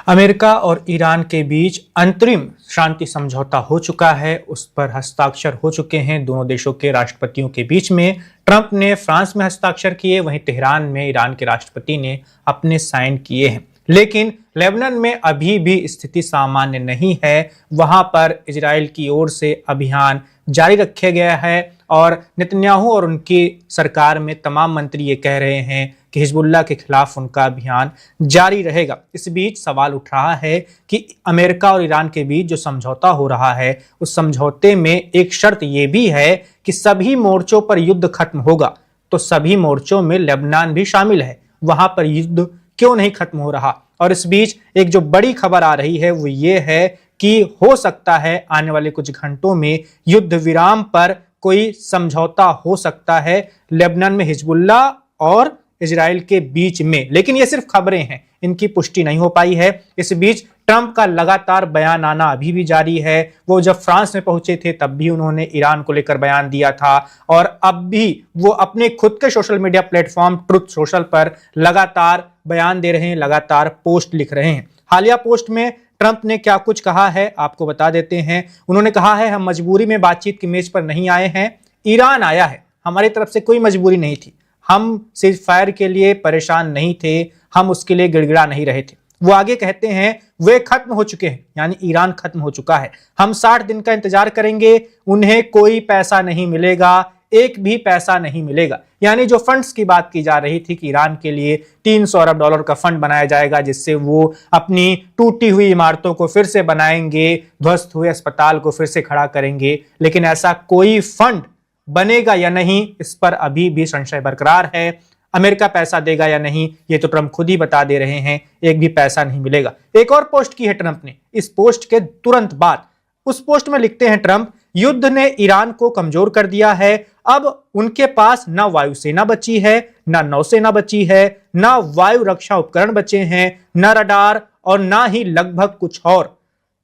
America और Iran के बीच अंतरिम शांति समझौता हो चुका है। उस पर हस्ताक्षर हो चुके हैं दोनों देशों के राष्ट्रपतियों के बीच में। ट्रंप ने फ्रांस में हस्ताक्षर किए, वहीं तेहरान में ईरान के राष्ट्रपति ने अपने साइन किए हैं। लेकिन लेबनान में अभी भी स्थिति सामान्य नहीं है। वहां पर इजराइल की ओर से अभियान जारी रखा गया है और नेतन्याहू और उनकी सरकार में तमाम मंत्री ये कह रहे हैं कि हिजबुल्लाह के खिलाफ उनका अभियान जारी रहेगा। इस बीच सवाल उठ रहा है कि अमेरिका और ईरान के बीच जो समझौता हो रहा है, उस समझौते में एक शर्त यह भी है कि सभी मोर्चों पर युद्ध खत्म होगा। तो सभी मोर्चों में लेबनान भी शामिल है, वहां पर युद्ध क्यों नहीं खत्म हो रहा? और इस बीच एक जो बड़ी खबर आ रही है वो ये है कि हो सकता है आने वाले कुछ घंटों में युद्ध विराम पर कोई समझौता हो सकता है लेबनान में हिजबुल्लाह और इजराइल के बीच में। लेकिन ये सिर्फ खबरें हैं, इनकी पुष्टि नहीं हो पाई है। इस बीच ट्रंप का लगातार बयान आना अभी भी जारी है। वो जब फ्रांस में पहुंचे थे तब भी उन्होंने ईरान को लेकर बयान दिया था और अब भी वो अपने खुद के social media platform truth social पर लगातार बयान दे रहे हैं, लगातार पोस्ट लिख रहे हैं। हालिया पोस्ट में ट्रंप ने क्या कुछ कहा है आपको बता देते हैं। उन्होंने कहा है, हम मजबूरी में बातचीत की मेज पर नहीं आए हैं, ईरान आया है। हमारी तरफ से कोई मजबूरी नहीं थी, हम सीज फायर के लिए परेशान नहीं थे, हम उसके लिए गिड़गिड़ा नहीं रहे थे। वो आगे कहते हैं वे खत्म हो चुके हैं, यानी ईरान खत्म हो चुका है। हम 60 दिन का इंतजार करेंगे, उन्हें कोई पैसा नहीं मिलेगा, एक भी पैसा नहीं मिलेगा। यानी जो फंड्स की बात की जा रही थी कि ईरान के लिए 300 अरब डॉलर का फंड बनाया जाएगा जिससे वो अपनी टूटी हुई इमारतों को फिर से बनाएंगे, ध्वस्त हुए अस्पताल को फिर से खड़ा करेंगे, लेकिन ऐसा कोई फंड बनेगा या नहीं, इस पर अभी भी संशय बरकरार है। अमेरिका पैसा देगा या नहीं, ये तो ट्रंप खुद ही बता दे रहे हैं, एक भी पैसा नहीं मिलेगा। एक और पोस्ट की है ट्रंप ने। इस पोस्ट के तुरंत बाद उस पोस्ट में लिखते हैं ट्रंप, युद्ध ने ईरान को कमजोर कर दिया है। अब उनके पास ना वायुसेना बची है, ना नौसेना बची है, ना वायु रक्षा उपकरण बचे हैं, ना रडार और ना ही लगभग कुछ और।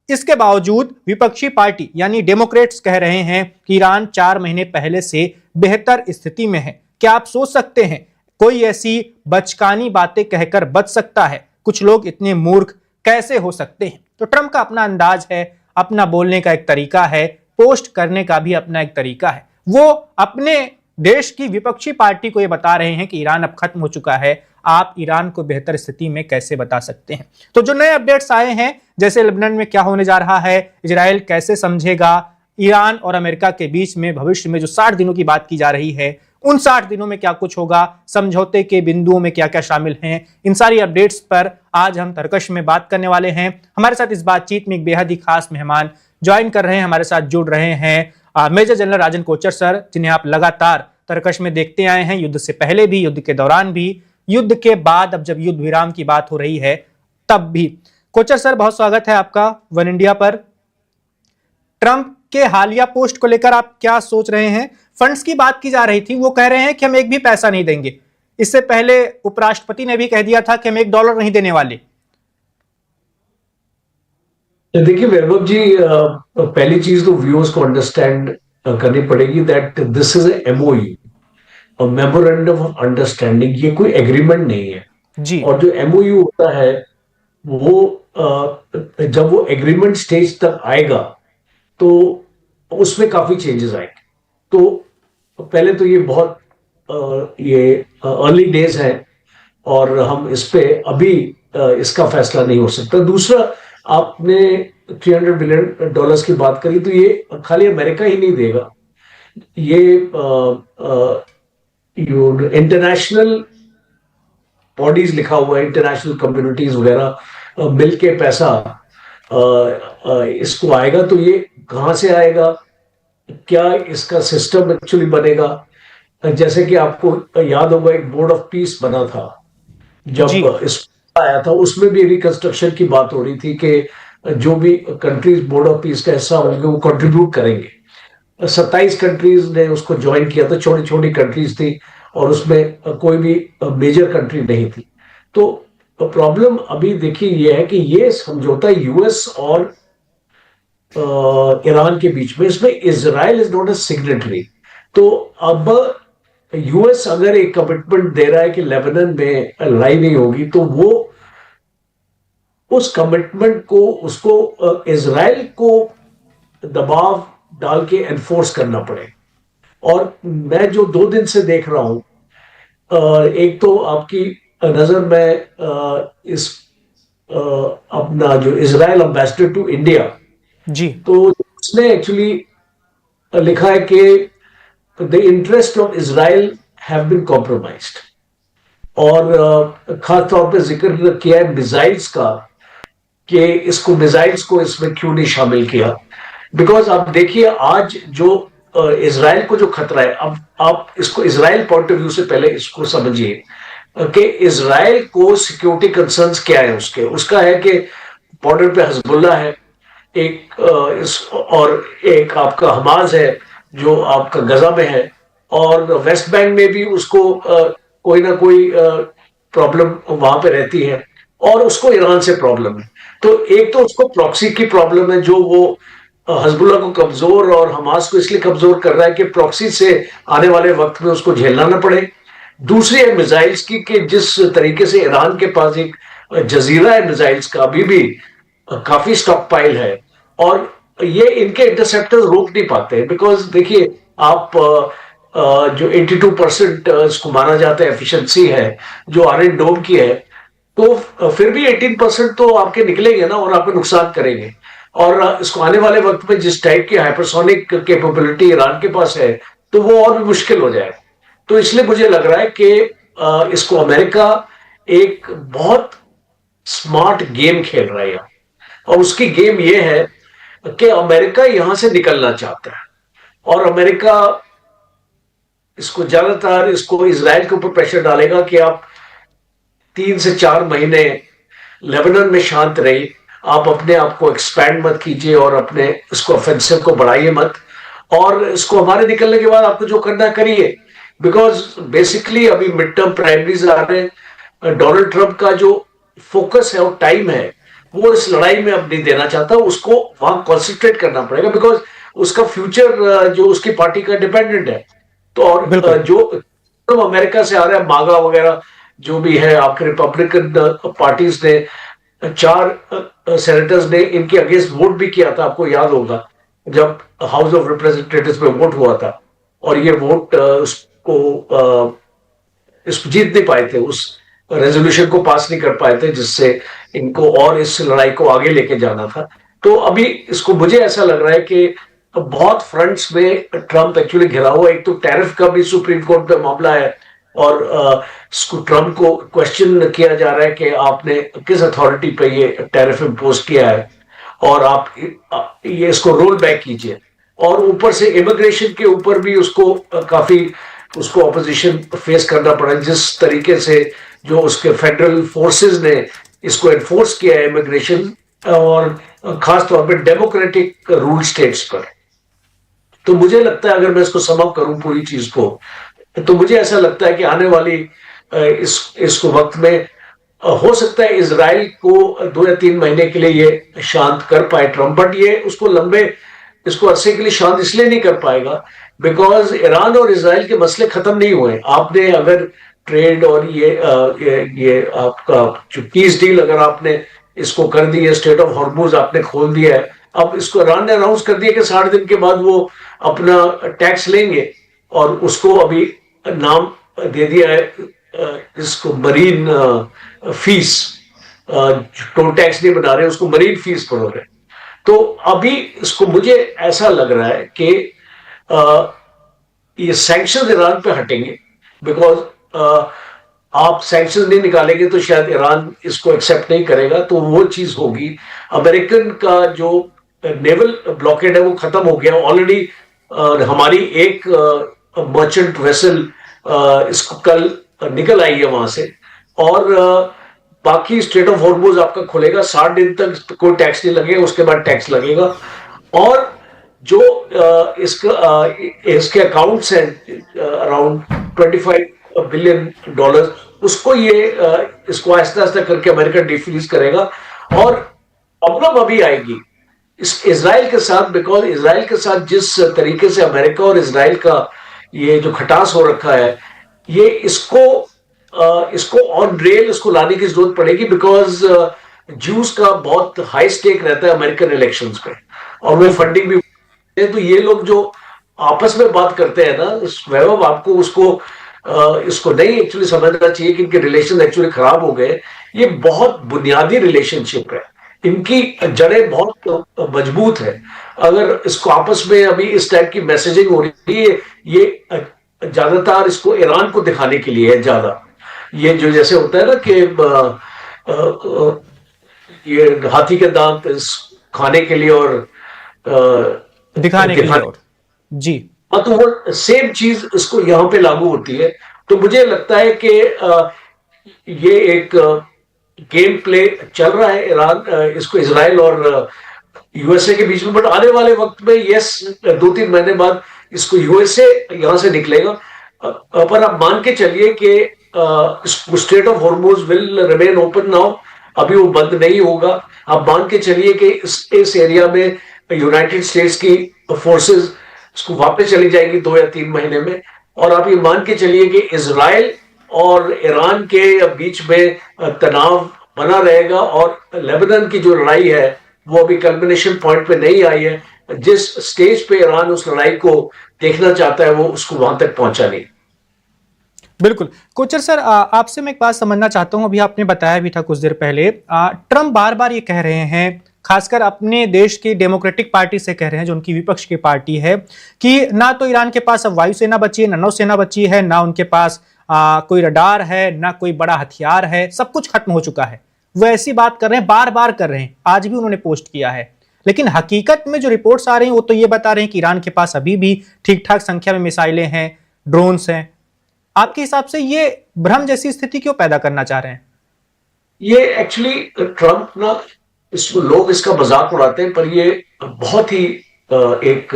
इसके बावजूद विपक्षी पार्टी यानी डेमोक्रेट्स कह रहे हैं कि ईरान 4 महीने पहले से बेहतर स्थिति में है। क्या आप सोच सकते हैं कोई ऐसी बचकानी बातें कहकर बच सकता है? कुछ लोग इतने मूर्ख कैसे हो सकते हैं? तो ट्रंप का अपना अंदाज है, अपना बोलने का एक तरीका है, पोस्ट करने का भी अपना एक तरीका है। वो अपने देश की विपक्षी पार्टी को यह बता रहे हैं कि ईरान अब खत्म हो चुका है, आप ईरान को बेहतर स्थिति में कैसे बता सकते हैं? तो जो नए अपडेट्स आए हैं, जैसे लेबनान में क्या होने जा रहा है, इजराइल कैसे समझेगा, ईरान और अमेरिका के बीच में भविष्य में जो 60 दिनों की बात की जा रही है, उन 60 दिनों में क्या कुछ होगा, समझौते के बिंदुओं में क्या क्या शामिल हैं, इन सारी अपडेट्स पर आज हम तर्कश में बात करने वाले हैं। हमारे साथ इस बातचीत में एक बेहद ही खास मेहमान ज्वाइन कर रहे हैं, हमारे साथ जुड़ रहे हैं मेजर जनरल राजन कोचर सर, जिन्हें आप लगातार तर्कश में देखते आए हैं, युद्ध से पहले भी, युद्ध के दौरान भी, युद्ध के बाद, अब जब युद्ध विराम की बात हो रही है तब भी। कोचर सर, बहुत स्वागत है आपका वन इंडिया पर। ट्रंप के हालिया पोस्ट को लेकर आप क्या सोच रहे हैं? फंड्स की बात की जा रही थी, वो कह रहे हैं कि हम एक भी पैसा नहीं देंगे। इससे पहले उपराष्ट्रपति ने भी कह दिया था कि हम $1 नहीं देने वाले। देखिए वैभव जी, पहली चीज तो व्यूअर्स को अंडरस्टैंड करनी पड़ेगी that this is a MOU, memorandum of understanding. ये कोई एग्रीमेंट नहीं है जी। और जो MOU होता है वो जब वो एग्रीमेंट स्टेज तक आएगा तो उसमें काफी चेंजेस आएंगे। तो पहले तो ये बहुत ये अर्ली डेज है और हम इस पे अभी इसका फैसला नहीं हो सकता। दूसरा, आपने $300 बिलियन की बात करी, तो ये खाली अमेरिका ही नहीं देगा, ये इंटरनेशनल बॉडीज लिखा हुआ है, इंटरनेशनल कम्युनिटीज वगैरह मिलके पैसा इसको आएगा। तो ये कहां से आएगा, क्या इसका सिस्टम एक्चुअली बनेगा? जैसे कि आपको याद होगा एक बोर्ड ऑफ पीस बना था जब इस आया था, उसमें भी रिकंस्ट्रक्शन की बात हो रही थी कि जो भी कंट्रीज बोर्ड ऑफ पीस का हिस्सा होंगे वो कंट्रीब्यूट करेंगे। 27 कंट्रीज ने उसको ज्वाइन किया था, छोटी छोटी कंट्रीज थी और उसमें कोई भी मेजर कंट्री नहीं थी। तो प्रॉब्लम अभी देखिए ये है कि ये समझौता यूएस और ईरान के बीच में, इसमें Israel is not a signatory. तो अब यूएस अगर एक कमिटमेंट दे रहा है कि लेबनान में लड़ाई नहीं होगी, तो वो उस कमिटमेंट को उसको इजराइल को दबाव डाल के एनफोर्स करना पड़े। और मैं जो 2 दिन से देख रहा हूं, एक तो आपकी नजर में इस अपना जो इजराइल एम्बेसडर टू इंडिया, जी। तो उसने एक्चुअली लिखा है कि the interest of Israel have been compromised. और खास तौर पे जिक्र किया है मिसाइल्स का, कि इसको मिसाइल्स को इसमें क्यों नहीं शामिल किया। बिकॉज आप देखिए आज जो इजराइल को जो खतरा है, अब आप इसको इजराइल पॉइंट ऑफ व्यू से पहले इसको समझिए कि इजराइल को सिक्योरिटी कंसर्न्स क्या है। उसका है कि बॉर्डर पे हजबुल्ला है एक, और एक आपका हमास है जो आपका गजा में है, और वेस्ट बैंक में भी उसको कोई ना कोई प्रॉब्लम वहां पे रहती है, और उसको ईरान से प्रॉब्लम है। तो एक तो उसको प्रॉक्सी की प्रॉब्लम है, जो वो हजबुल्ला को कमजोर और हमास को इसलिए कमजोर कर रहा है कि प्रॉक्सी से आने वाले वक्त में उसको झेलना ना पड़े। दूसरी है मिसाइल्स की, कि जिस तरीके से ईरान के पास एक जजीरा है मिसाइल्स का, अभी भी काफी स्टॉक पाइल है, और ये इनके इंटरसेप्टर्स रोक नहीं पाते। बिकॉज देखिए आप जो 82% इसको माना जाता है एफिशिएंसी है जो आयरन डोम की है, तो फिर भी 18% तो आपके निकलेंगे ना, और आपको नुकसान करेंगे। और इसको आने वाले वक्त में जिस टाइप की हाइपरसोनिक कैपेबिलिटी ईरान के पास है, तो वो और भी मुश्किल हो जाएगा। तो इसलिए मुझे लग रहा है कि इसको अमेरिका एक बहुत स्मार्ट गेम खेल रहा है यहाँ। और उसकी गेम ये है कि अमेरिका यहां से निकलना चाहता है, और अमेरिका इसको ज्यादातर इसको इजराइल के ऊपर प्रेशर डालेगा कि आप 3 से 4 महीने लेबनान में शांत रहिए, आप अपने आप को एक्सपैंड मत कीजिए और अपने इसको ऑफेंसिव को बढ़ाइए मत, और इसको हमारे निकलने के बाद आपको जो करना करिए। बिकॉज बेसिकली अभी मिड टर्म प्राइमरीज आ रहे हैं, डोनाल्ड ट्रंप का जो फोकस है और टाइम है वो इस लड़ाई में अब नहीं देना चाहता, उसको वहां कॉन्सेंट्रेट करना पड़ेगा। बिकॉज उसका फ्यूचर जो उसकी पार्टी का डिपेंडेंट है। तो और जो अमेरिका से आ रहा है मागा वगैरह जो भी है, आपके रिपब्लिकन पार्टीज ने 4 सेनेटर्स ने इनके अगेंस्ट वोट भी किया था, आपको याद होगा जब हाउस ऑफ रिप्रेजेंटेटिव्स में वोट हुआ था, और ये वोट उसको इस जीत नहीं पाए थे, उस रेजोल्यूशन को पास नहीं कर पाए थे जिससे इनको और इस लड़ाई को आगे लेके जाना था। तो अभी इसको मुझे ऐसा लग रहा है कि बहुत फ्रंट्स में ट्रंप एक्चुअली घिरा हुआ। एक तो टैरिफ का भी सुप्रीम कोर्ट पे मामला है, और ट्रंप को क्वेश्चन किया जा रहा है कि आपने किस अथॉरिटी पे ये टैरिफ इम्पोज किया है, और आप ये इसको रोल बैक कीजिए। और ऊपर से इमिग्रेशन के ऊपर भी उसको काफी उसको ऑपोजिशन फेस करना पड़ा, जिस तरीके से जो उसके फेडरल फोर्सेस ने इसको एनफोर्स किया है इमिग्रेशन, और खास तौर पे डेमोक्रेटिक रूल स्टेट्स पर। तो मुझे लगता है अगर मैं इसको सम अप करूं पूरी चीज को, तो मुझे ऐसा लगता है कि आने वाली इसको वक्त में हो सकता है इजराइल को 2 या 3 महीने के लिए ये शांत कर पाए ट्रंप, बट ये उसको लंबे इसको अरसे के लिए शांत इसलिए नहीं कर पाएगा बिकॉज ईरान और इजराइल के मसले खत्म नहीं हुए। आपने अगर ट्रेड और ये आपका जो पीस डील अगर आपने इसको कर दी है, स्टेट ऑफ हॉर्मुज आपने खोल दिया है, अब इसको ईरान ने अनाउंस कर दिया कि 60 दिन के बाद वो अपना टैक्स लेंगे, और उसको अभी नाम दे दिया है इसको मरीन फीस। टोल टैक्स नहीं बना रहे, उसको मरीन फीस बोल रहे। तो अभी इसको मुझे ऐसा लग रहा है कि ये सैंक्शन ईरान पे हटेंगे, बिकॉज आप सैंक्शन नहीं निकालेंगे तो शायद ईरान इसको एक्सेप्ट नहीं करेगा, तो वो चीज होगी। अमेरिकन का जो नेवल ब्लॉकेड है वो खत्म हो गया ऑलरेडी। हमारी एक मर्चेंट वेसल इसको कल निकल आई है वहां से, और बाकी स्ट्रेट ऑफ हॉर्मुज आपका खुलेगा, 60 दिन तक कोई टैक्स नहीं लगेगा, उसके बाद टैक्स लगेगा। और जो इसके अकाउंट्स हैं अराउंड $25 बिलियन, उसको ये इसको आहिस्ता आहिस्ता करके अमेरिका डिफ्रीज करेगा। और प्रॉब्लम अभी आएगी इस इजराइल के साथ, बिकॉज इजराइल के साथ जिस तरीके से अमेरिका और इजराइल का ये जो खटास हो रखा है, ये इसको ऑन रेल इसको लाने की जरूरत पड़ेगी। बिकॉज ज्यूस का बहुत हाई स्टेक रहता है अमेरिकन इलेक्शंस पे, और वो बिल्कुल। फंडिंग भी। तो ये लोग जो आपस में बात करते हैं ना, वैभव, आपको उसको इसको नहीं एक्चुअली समझना चाहिए कि इनके रिलेशन एक्चुअली खराब हो गए। ये बहुत बुनियादी रिलेशनशिप है, इनकी जड़ें बहुत मजबूत है। अगर इसको आपस में अभी इस टाइप की मैसेजिंग हो रही है, ये ज्यादातर इसको ईरान को दिखाने के लिए है ज्यादा। ये जो जैसे होता है ना कि ये हाथी के दांत खाने के लिए और दिखाने के लिए दिखाने। और जी। हाँ, तो वो सेम चीज इसको यहाँ पे लागू होती है। तो मुझे लगता है कि ये एक गेम प्ले चल रहा है ईरान, इसको इसराइल और यूएसए के बीच में। बट आने वाले वक्त में यस, 2-3 महीने बाद इसको यूएसए यहां से निकलेगा। पर आप मान के चलिए कि straight of Hormuz will remain open now, अभी वो बंद नहीं होगा। आप मान के चलिए कि इस एरिया में यूनाइटेड स्टेट्स की फोर्सेस इसको वापस चली जाएंगी 2 या 3 महीने में। और आप ये मान के चलिए कि इसराइल और ईरान के बीच में तनाव बना रहेगा, और लेबनान की जो लड़ाई है वो अभी कल्मिनेशन पॉइंट पे नहीं आई है। जिस स्टेज पे ईरान उस लड़ाई को देखना चाहता है वो उसको वहां तक पहुंचा नहीं। बिल्कुल कोचर सर, आपसे मैं एक बात समझना चाहता हूं। अभी आपने बताया भी था कुछ देर पहले, ट्रंप बार बार ये कह रहे हैं, खासकर अपने देश की डेमोक्रेटिक पार्टी से कह रहे हैं जो उनकी विपक्ष की पार्टी है, कि ना तो ईरान के पास अब वायुसेना बची है, ना नौसेना बची है, ना उनके पास कोई रडार है, ना कोई बड़ा हथियार है, सब कुछ खत्म हो चुका है। वो ऐसी बात कर रहे हैं, बार बार कर रहे हैं, आज भी उन्होंने पोस्ट किया है। लेकिन हकीकत में जो रिपोर्ट्स आ रही हैं वो तो ये बता रहे हैं कि ईरान के पास अभी भी ठीक ठाक संख्या में मिसाइलें हैं, ड्रोन्स हैं। आपके हिसाब से ये भ्रम जैसी स्थिति क्यों पैदा करना चाह रहे हैं? ये एक्चुअली ट्रंप ना, इसको लोग इसका मजाक उड़ाते हैं, पर ये बहुत ही एक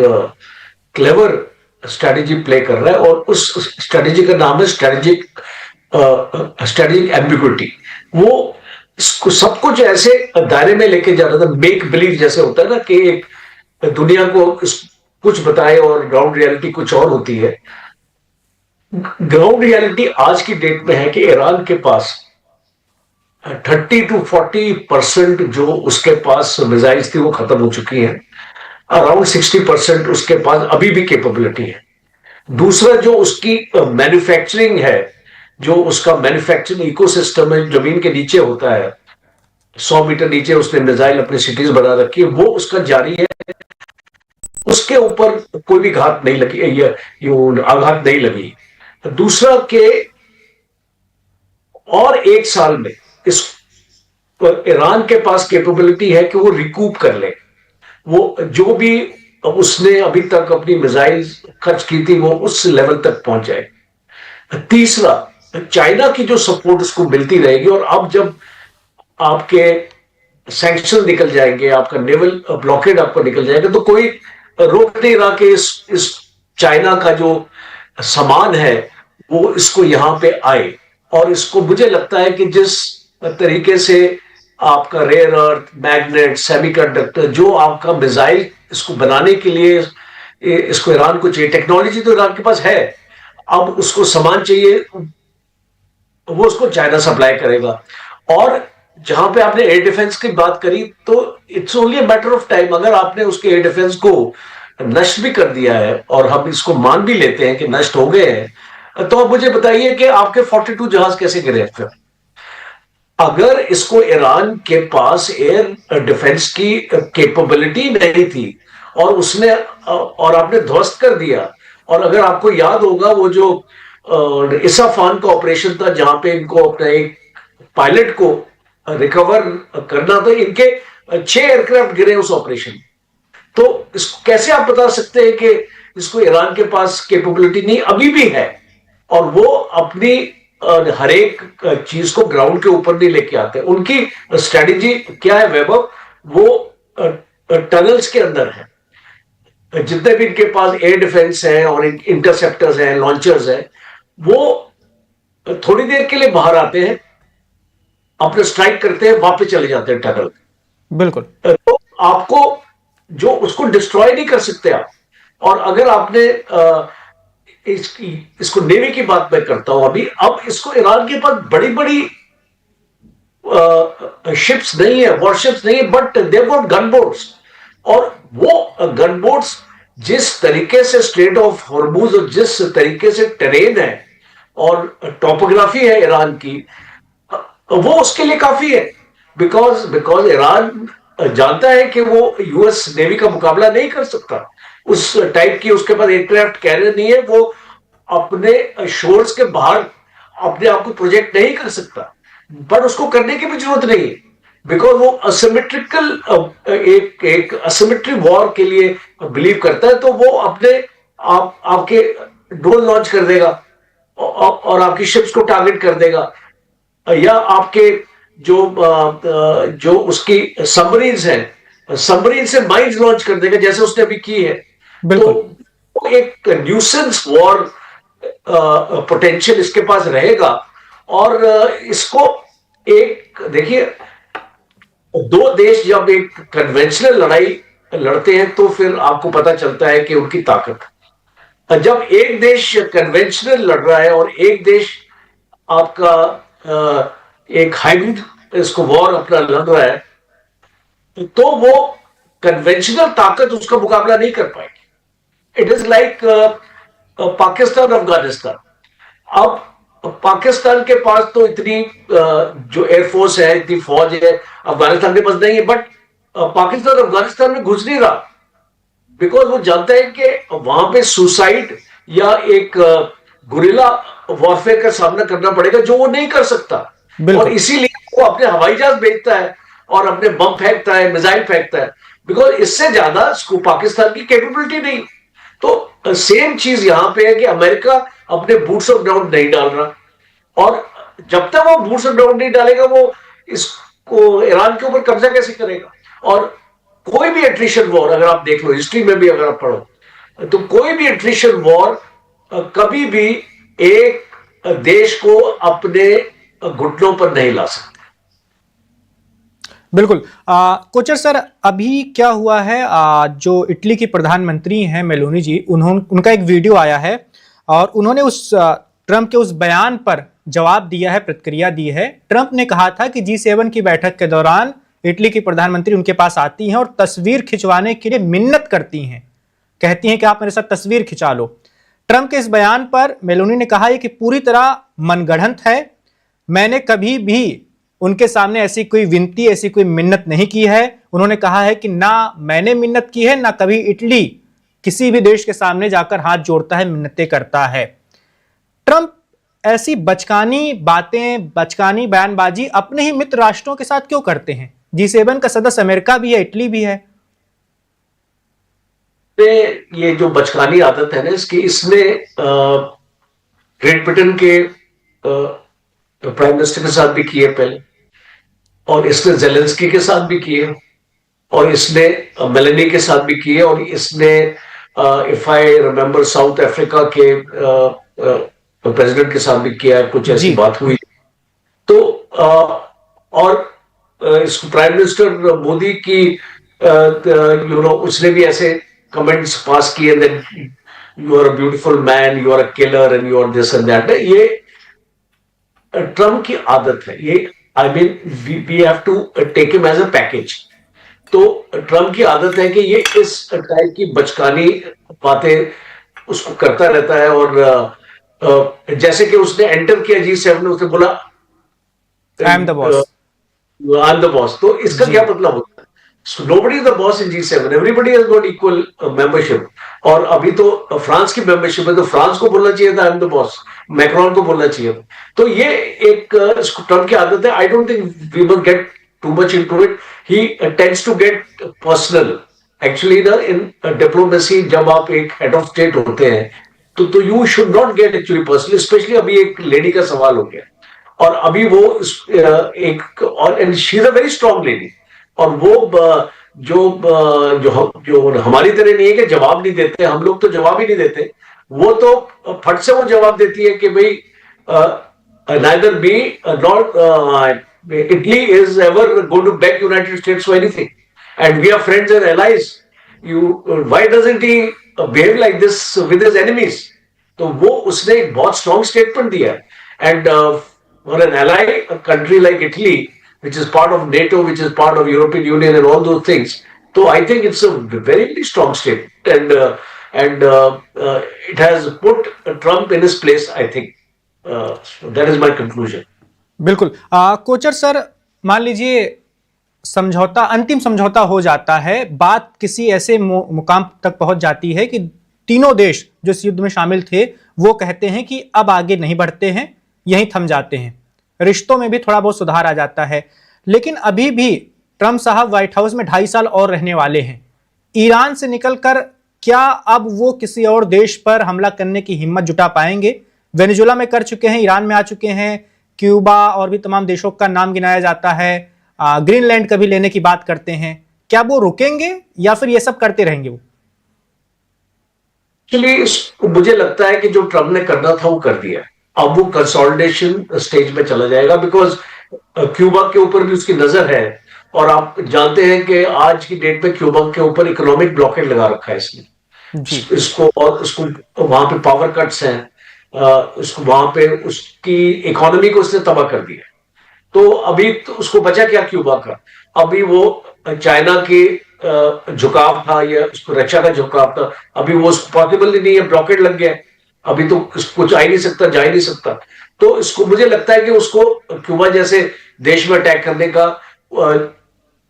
क्लेवर स्ट्रेटेजी प्ले कर रहा है। और उस स्ट्रेटेजी का नाम है स्ट्रेटेजिक एम्बिग्विटी। वो इसको सब कुछ ऐसे दायरे में लेके जा रहा था, मेक बिलीव जैसे होता है ना, कि एक दुनिया को कुछ बताए और ग्राउंड रियलिटी कुछ और होती है। ग्राउंड रियलिटी आज की डेट में है कि ईरान के पास 30 to 40% जो उसके पास मिसाइल्स थी वो खत्म हो चुकी हैं। अराउंड 60% उसके पास अभी भी कैपेबिलिटी है। दूसरा, जो उसकी मैन्युफैक्चरिंग है, जो उसका मैन्युफैक्चरिंग इकोसिस्टम है, जमीन के नीचे होता है, 100 मीटर नीचे उसने मिसाइल अपनी सिटीज बना रखी है, वो उसका जारी है। उसके ऊपर कोई भी घात नहीं लगी, ये आघात नहीं लगी। दूसरा के और 1 साल में इस ईरान के पास कैपेबिलिटी है कि वो रिकूप कर ले वो जो भी उसने अभी तक अपनी मिसाइल खर्च की थी, वो उस लेवल तक पहुंच जाए। तीसरा, चाइना की जो सपोर्ट उसको मिलती रहेगी, और अब जब आपके सैंक्शन निकल जाएंगे, आपका नेवल ब्लॉकेड आपको निकल जाएगा, तो कोई रोक नहीं रहा कि इस चाइना का जो सामान है वो इसको यहां पे आए। और इसको मुझे लगता है कि जिस तरीके से आपका रेयर अर्थ, मैग्नेट, सेमीकंडक्टर, जो आपका मिसाइल इसको बनाने के लिए इसको ईरान को चाहिए, टेक्नोलॉजी तो ईरान के पास है, अब उसको सामान चाहिए, वो उसको चाइना सप्लाई करेगा। और जहां पे आपने एयर डिफेंस की बात करी, तो it's only a matter of time. अगर आपने उसके एयर डिफेंस को नष्ट भी कर दिया है, और हम इसको मान भी लेते हैं कि नष्ट हो गए हैं, तो अब मुझे बताइए कि आपके 42 जहाज कैसे गिरे फिर? अगर इसको ईरान के पास एयर डिफेंस की कैपेबिलिटी नहीं थी, और उसने और आपने ध्वस्त कर दिया। और अगर आपको याद होगा, वो जो इसाफान का ऑपरेशन था, जहां पे इनको अपना एक पायलट को रिकवर करना था, इनके 6 एयरक्राफ्ट गिरे उस ऑपरेशन। तो इसको कैसे आप बता सकते हैं कि इसको ईरान के पास कैपेबिलिटी नहीं? अभी भी है। और वो अपनी हर एक चीज को ग्राउंड के ऊपर नहीं लेके आते। उनकी स्ट्रेटेजी क्या है वैभव? वो टनल्स के अंदर है। जितने भी इनके पास एयर डिफेंस है और इंटरसेप्टर्स हैं, लॉन्चर्स हैं, वो थोड़ी देर के लिए बाहर आते हैं, अपने स्ट्राइक करते हैं, वापस चले जाते हैं टनल। बिल्कुल। तो आपको जो उसको डिस्ट्रॉय नहीं कर सकते आप। और अगर आपने इसको नेवी की बात मैं करता हूं अभी, अब इसको ईरान के पास बड़ी बड़ी शिप्स नहीं है, वॉरशिप्स नहीं है, but they got gun boats. और वो गन बोट्स जिस तरीके से स्ट्रेट ऑफ हॉर्मुज और जिस तरीके से टेरेन है और टोपोग्राफी है ईरान की, वो उसके लिए काफी है। बिकॉज बिकॉज ईरान जानता है कि वो यूएस नेवी का मुकाबला नहीं कर सकता, उस टाइप की उसके पास एयरक्राफ्ट कैरियर नहीं है, वो अपने शोर्स के बाहर अपने आप को प्रोजेक्ट नहीं कर सकता, पर उसको करने की भी जरूरत नहीं है। बिकॉज वो असिमेट्रिकल एक असिमेट्री वॉर के लिए बिलीव करता है, तो वो अपने आपके ड्रोन लॉन्च कर देगा और आपकी शिप्स को टारगेट कर देगा, या आपके जो उसकी सबमरीन्स हैं, सबमरीन से माइंस लॉन्च कर देगा जैसे उसने अभी की है। तो बिल्कुल। एक न्यूसेंस वॉर पोटेंशियल इसके पास रहेगा। और इसको एक देखिए, दो देश जब एक कन्वेंशनल लड़ाई लड़ते हैं तो फिर आपको पता चलता है कि उनकी ताकत। जब एक देश कन्वेंशनल लड़ रहा है और एक देश आपका एक हाइब्रिड इसको वॉर अपना लड़ रहा है, तो वो कन्वेंशनल ताकत उसका मुकाबला नहीं कर पाएगी। It is like Pakistan Afghanistan. अब पाकिस्तान के पास तो इतनी जो एयरफोर्स है, इतनी फौज है, अफगानिस्तान के पास नहीं है, बट पाकिस्तान अफगानिस्तान में घुस नहीं रहा, बिकॉज वो जानता है कि वहां पे सुसाइड या एक गुरिल्ला वॉरफेयर का सामना करना पड़ेगा जो वो नहीं कर सकता। और बिल्कुल। इसीलिए वो अपने हवाई जहाज भेजता है और अपने बम फेंकता है, मिसाइल फेंकता है, बिकॉज इससे ज्यादा उसको पाकिस्तान की कैपेबिलिटी नहीं। तो सेम चीज यहां पे है कि अमेरिका अपने बूट्स ऑफ ग्राउंड नहीं डाल रहा, और जब तक वो बूट्स ऑफ ग्राउंड नहीं डालेगा वो इसको ईरान के ऊपर कब्जा कैसे करेगा। और कोई भी एट्रिशन वॉर अगर आप देख लो, हिस्ट्री में भी अगर आप पढ़ो, तो कोई भी एट्रिशन वॉर कभी भी एक देश को अपने घुटनों पर नहीं ला सकते। बिल्कुल। कोचर सर, अभी क्या हुआ है, जो इटली की प्रधानमंत्री हैं मेलोनी जी, उनका एक वीडियो आया है और उन्होंने उस ट्रंप के उस बयान पर जवाब दिया है, प्रतिक्रिया दी है। ट्रंप ने कहा था कि G7 की बैठक के दौरान इटली की प्रधानमंत्री उनके पास आती हैं और तस्वीर खिंचवाने के लिए मिन्नत करती हैं, कहती हैं कि आप मेरे साथ तस्वीर खिंचा लो। ट्रंप के इस बयान पर मेलोनी ने कहा है कि पूरी तरह मनगढ़ंत है, मैंने कभी भी उनके सामने ऐसी कोई विनती, ऐसी कोई मिन्नत नहीं की है। उन्होंने कहा है कि ना मैंने मिन्नत की है, ना कभी इटली किसी भी देश के सामने जाकर हाथ जोड़ता है, मिन्नतें करता है। ट्रंप ऐसी बचकानी बातें, बचकानी बयानबाजी अपने ही मित्र राष्ट्रों के साथ क्यों करते हैं? G7 का सदस्य अमेरिका भी है, इटली भी है। ये जो बचकानी आदत है ना इसकी, इसने ग्रेट ब्रिटेन के प्राइम मिनिस्टर के साथ भी की है पहले, और इसने जेलेंस्की के साथ भी की है, और इसने मेलेनी के साथ भी की है, और इसने if I remember south Africa के प्रेसिडेंट के साथ भी किया है, कुछ ऐसी बात हुई। तो और इसको प्राइम मिनिस्टर मोदी की उसने भी ऐसे कमेंट्स पास किए, that you are a beautiful man, you are a killer and you are this and that. ये ट्रम्प की आदत है, ये I mean we have to take him as a package. तो ट्रम्प की आदत है कि ये इस टाइप की बचकानी बातें उसको करता रहता है। और जैसे कि उसने एंटर किया G7 में, उसने बोला I am the boss, I am the boss. तो इसका क्या मतलब होता है? So nobody is the boss in G7. Everybody has got equal membership. और अभी तो फ्रांस की मेंबरशिप है, तो फ्रांस को बोलना चाहिए था I am the boss, Macron को बोलना चाहिए था। तो ये एक ट्रम्प की आदत है। I don't think we must get too much into it. He tends to get personal. Actually ना इन डिप्लोमेसी जब आप एक हेड ऑफ स्टेट होते हैं तो you should not get actually personal, specially अभी एक लेडी का सवाल हो गया, और अभी वो एक और and she is a very strong lady, और वो जो हमारी तरह नहीं है कि जवाब नहीं देते, हम लोग तो जवाब ही नहीं देते, वो तो फट से वो जवाब देती है कि भाई neither be not Italy is ever going to beg United States for anything, and we are friends and allies. Why doesn't he behave like this with his enemies? तो वो उसने एक बहुत स्ट्रॉन्ग स्टेटमेंट दिया है, and for an ally country like Italy which is part of NATO, which is part of European Union, and all those things. So I think it's a very, very strong statement, and it has put Trump in his place. I think so that is my conclusion. बिल्कुल। Kochhar sir, मान लीजिए समझौता, अंतिम समझौता हो जाता है, बात किसी ऐसे मुकाम तक पहुंच जाती है कि तीनों देश जो इस युद्ध में शामिल थे वो कहते हैं कि अब आगे नहीं बढ़ते हैं, यहीं थम जाते हैं, रिश्तों में भी थोड़ा बहुत सुधार आ जाता है। लेकिन अभी भी ट्रंप साहब व्हाइट हाउस में 2.5 साल और रहने वाले हैं। ईरान से निकलकर क्या अब वो किसी और देश पर हमला करने की हिम्मत जुटा पाएंगे? वेनेजुएला में कर चुके हैं, ईरान में आ चुके हैं, क्यूबा और भी तमाम देशों का नाम गिनाया जाता है, ग्रीनलैंड कभी लेने की बात करते हैं। क्या वो रुकेंगे या फिर ये सब करते रहेंगे वो? एक्चुअली मुझे लगता है कि जो ट्रम्प ने करना था वो कर दिया। अब वो कंसोलिडेशन स्टेज में चला जाएगा, बिकॉज क्यूबा के ऊपर भी उसकी नजर है, और आप जानते हैं कि आज की डेट में क्यूबा के ऊपर इकोनॉमिक ब्लॉकेट लगा रखा है इसने इसको, और उसको वहां पे पावर कट्स हैं, उसको वहां पे उसकी इकोनॉमी को उसने तबाह कर दिया। तो अभी तो उसको बचा क्या क्यूबा का? अभी वो चाइना के झुकाव था या उसको रक्षा का झुकाव था, अभी वो पॉसिबल ही नहीं है, ब्लॉकेट लग गया, अभी तो कुछ आ ही नहीं सकता, जा ही नहीं सकता। तो इसको मुझे लगता है कि उसको क्यूबा जैसे देश में अटैक करने का,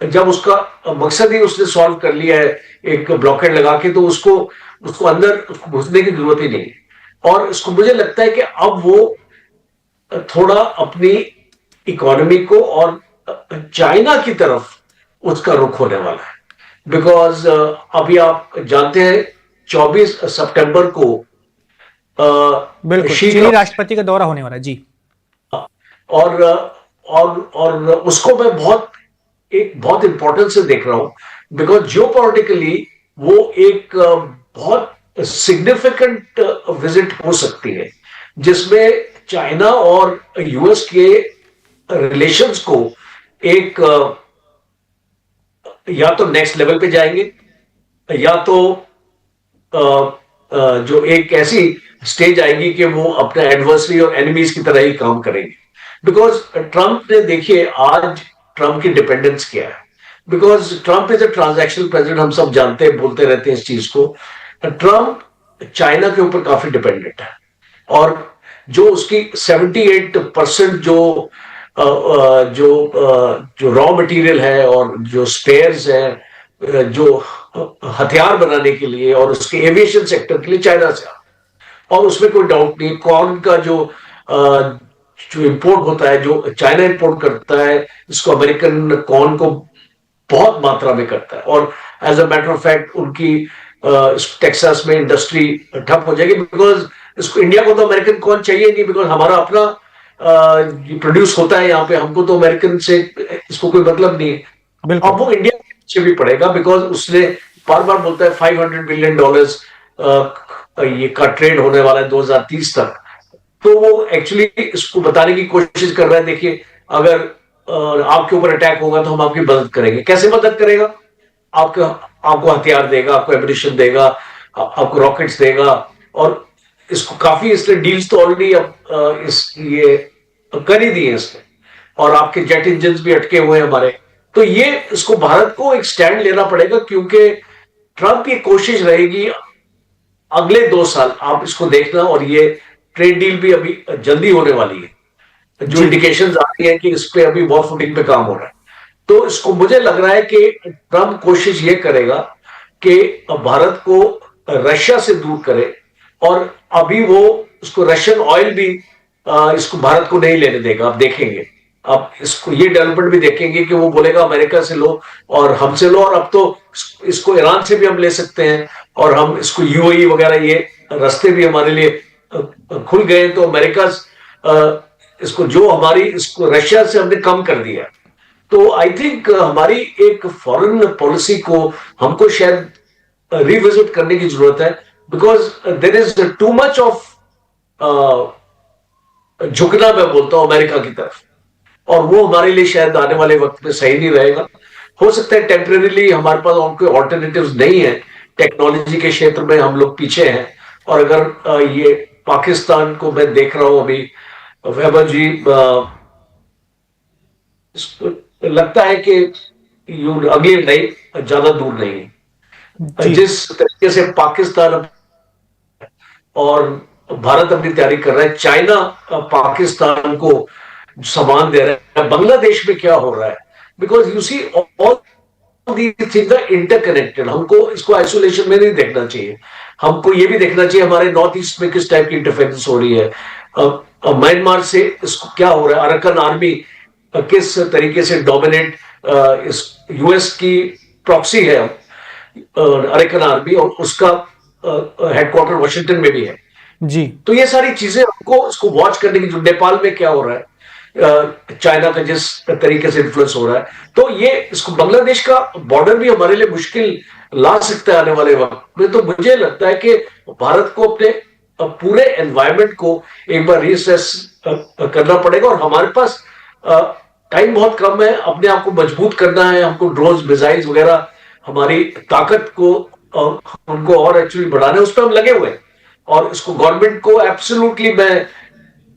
जब उसका मकसद ही उसने सॉल्व कर लिया है एक ब्लॉकेट लगा के, तो उसको अंदर घुसने की जरूरत ही नहीं है। और इसको मुझे लगता है कि अब वो थोड़ा अपनी इकोनॉमी को और चाइना की तरफ उसका रुख होने वाला है, बिकॉज अभी आप जानते हैं 24 सितंबर को बिल्कुल चीनी राष्ट्रपति का दौरा होने वाला है जी। और उसको मैं बहुत इंपॉर्टेंस से देख रहा हूं, बिकॉज जियोपॉलिटिकली वो एक बहुत सिग्निफिकेंट विजिट हो सकती है, जिसमें चाइना और यूएस के रिलेशंस को एक या तो नेक्स्ट लेवल पे जाएंगे, या तो जो एक ऐसी स्टेज आएगी कि वो अपने एडवर्सरी और एनिमीज की तरह ही काम करेंगे। बिकॉज ट्रंप ने, देखिए आज ट्रंप की डिपेंडेंस क्या है, because Trump is a transactional president, हम सब जानते हैं, बोलते रहते हैं इस चीज को। ट्रंप चाइना के ऊपर काफी डिपेंडेंट है, और जो उसकी 78% जो रॉ मटेरियल है और जो स्पेयर्स है जो हथियार बनाने के लिए और उसके एविएशन सेक्टर के लिए चाइना से, और उसमें कोई डाउट नहीं। कॉर्न का जो इंपोर्ट होता है, जो चाइना इंपोर्ट करता है, इसको अमेरिकन कॉर्न को बहुत मात्रा में करता है, और as a matter of fact उनकी टेक्सास में इंडस्ट्री ठप हो जाएगी, बिकॉज इसको, इंडिया को तो अमेरिकन कॉर्न चाहिए नहीं, बिकॉज हमारा अपना प्रोड्यूस होता है यहाँ पे, हमको तो अमेरिकन से इसको कोई मतलब नहीं है। अब वो इंडिया के पीछे भी पड़ेगा, बिकॉज उसने बार बार बोलता है $500 बिलियन ये का ट्रेड होने वाला है 2030 तक। तो वो एक्चुअली इसको बताने की कोशिश कर रहा है, देखिए अगर आपके ऊपर अटैक होगा तो हम आपकी मदद करेंगे। कैसे मदद करेगा? आपको हथियार देगा, आपको एमिनिशन देगा, आपको रॉकेट्स देगा, और इसको काफी इसने डील्स तो ऑलरेडी अब ये कर ही दी है इसने, और आपके जेट इंजन भी अटके हुए हैं हमारे। तो ये इसको भारत को एक स्टैंड लेना पड़ेगा, क्योंकि ट्रंप की कोशिश रहेगी अगले 2 साल, आप इसको देखना, और ये ट्रेड डील भी अभी जल्दी होने वाली है, जो इंडिकेशंस आ रही है कि इस पे अभी वॉर फुटिंग पे काम हो रहा है। तो इसको मुझे लग रहा है कि ट्रंप कोशिश ये करेगा कि भारत को रशिया से दूर करे, और अभी वो उसको रशियन ऑयल भी इसको भारत को नहीं लेने देगा। आप देखेंगे, आप इसको ये डेवलपमेंट भी देखेंगे कि वो बोलेगा अमेरिका से लो और हमसे लो, और अब तो इसको ईरान से भी हम ले सकते हैं, और हम इसको यूएई वगैरह ये रास्ते भी हमारे लिए खुल गए। तो अमेरिका इसको जो हमारी इसको रशिया से हमने कम कर दिया, तो आई थिंक हमारी एक फॉरेन पॉलिसी को हमको शायद रिविजिट करने की जरूरत है, because there is too much of झुकना, मैं बोलता हूं अमेरिका की तरफ, और वो हमारे लिए शायद आने वाले वक्त में सही नहीं रहेगा। हो सकता है टेम्परेरीली हमारे पास और कोई ऑल्टरनेटिव्स नहीं है, टेक्नोलॉजी के क्षेत्र में हम लोग पीछे हैं। और अगर ये पाकिस्तान को मैं देख रहा हूं अभी, वैभव जी, लगता है कि अगली लड़ाई ज्यादा दूर नहीं है। जी। जिस तरीके से पाकिस्तान और भारत अपनी तैयारी कर रहा है, चाइना पाकिस्तान को सामान दे रहा है, बांग्लादेश में क्या हो रहा है, because you see all these things are interconnected। हमको इसको आइसोलेशन में नहीं देखना चाहिए, हमको ये भी देखना चाहिए हमारे नॉर्थ ईस्ट में किस टाइप की इंटरफेरेंस हो रही है, म्यांमार से इसको क्या हो रहा है, अरकन आर्मी किस तरीके से डोमिनेट, इस यूएस की प्रॉक्सी है अरकन आर्मी, और उसका हेडक्वार्टर वॉशिंगटन में भी है। जी। तो ये सारी चीजें हमको इसको वॉच करने की, जो नेपाल में क्या हो रहा है, चाइना का जिस तरीके से इन्फ्लुएंस हो रहा है, तो ये इसको बांग्लादेश का बॉर्डर भी हमारे लिए मुश्किल ला सकता है आने वाले वक्त में। तो मुझे लगता है कि भारत को अपने पूरे एनवायरनमेंट को एक बार रीअसेस करना पड़ेगा, और हमारे पास टाइम बहुत कम है, अपने आप को मजबूत करना है, हमको ड्रोन मिसाइल्स वगैरह हमारी ताकत को उनको और एक्चुअली बढ़ाना है, उस पर हम लगे हुए हैं। और इसको गवर्नमेंट को एब्सोल्युटली मैं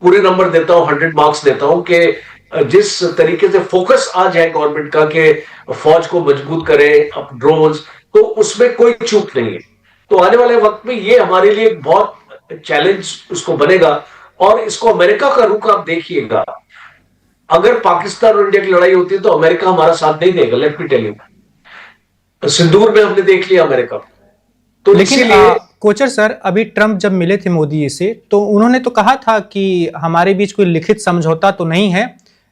पूरे नंबर देता हूं, 100 मार्क्स देता हूं कि जिस तरीके से फोकस आज है गवर्नमेंट का कि फौज को मजबूत करे, अब ड्रोन्स, तो उसमें कोई चूक नहीं है। तो आने वाले वक्त में ये हमारे लिए बहुत चैलेंज उसको बनेगा। और इसको अमेरिका का रुख आप देखिएगा, अगर पाकिस्तान और इंडिया की लड़ाई होती है तो अमेरिका हमारा साथ नहीं देगा, लेट मी टेल यू। सिंदूर में हमने देख लिया अमेरिका, तो लेकिन इसीलिए कोचर सर, अभी ट्रंप जब मिले थे मोदी जी से तो उन्होंने तो कहा था कि हमारे बीच कोई लिखित समझौता तो नहीं है,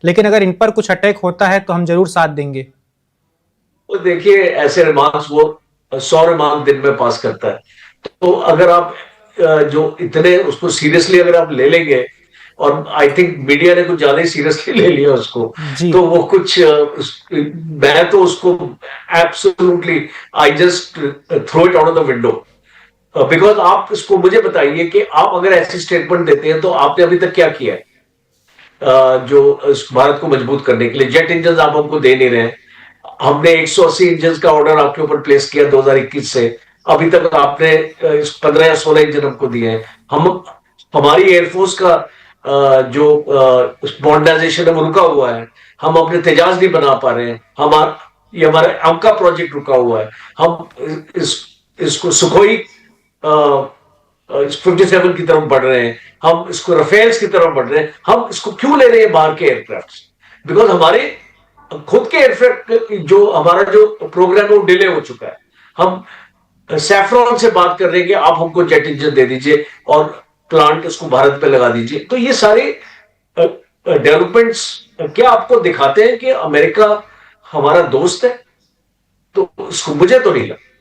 लेकिन अगर इन पर कुछ अटैक होता है तो हम जरूर साथ देंगे। तो देखिए, ऐसे रिमार्क्स वो 100 रिमार्क दिन में पास करता है। तो अगर आप जो इतने उसको सीरियसली अगर आप ले लेंगे, और आई थिंक मीडिया ने कुछ ज्यादा ही सीरियसली ले लिया उसको, जी। तो वो कुछ मैं तो उसको absolutely I just throw it out of the window. Because आप इसको मुझे बताइए कि आप अगर ऐसी स्टेटमेंट देते हैं तो आपने अभी तक क्या किया है जो इस भारत को मजबूत करने के लिए? जेट इंजन आप हमको दे नहीं रहे हैं, हमने 180 इंजन का ऑर्डर आपके ऊपर प्लेस किया 2021 से, अभी तक आपने 15 या 16 इंजन हमको दिए हैं। हम हमारी एयरफोर्स का जो मॉडर्नाइजेशन है वो रुका हुआ है, हम अपने तेजाज नहीं बना पा रहे हैं, ये हमारा अंका प्रोजेक्ट रुका हुआ है, हम इसको सुखोई 57 की तरफ बढ़ रहे हैं, हम इसको रफेल्स की तरफ बढ़ रहे हैं। हम इसको क्यों ले रहे हैं बाहर के एयरक्राफ्ट? बिकॉज हमारे खुद के एयरक्राफ्ट जो हमारा जो प्रोग्राम है वो डिले हो चुका है। हम सैफ्रॉन से बात कर रहे हैं कि आप हमको जेट इंजन दे दीजिए और प्लांट उसको भारत पे लगा दीजिए। तो ये सारे डेवलपमेंट्स क्या आपको दिखाते हैं कि अमेरिका हमारा दोस्त है? तो उसको मुझे तो नहीं लगता।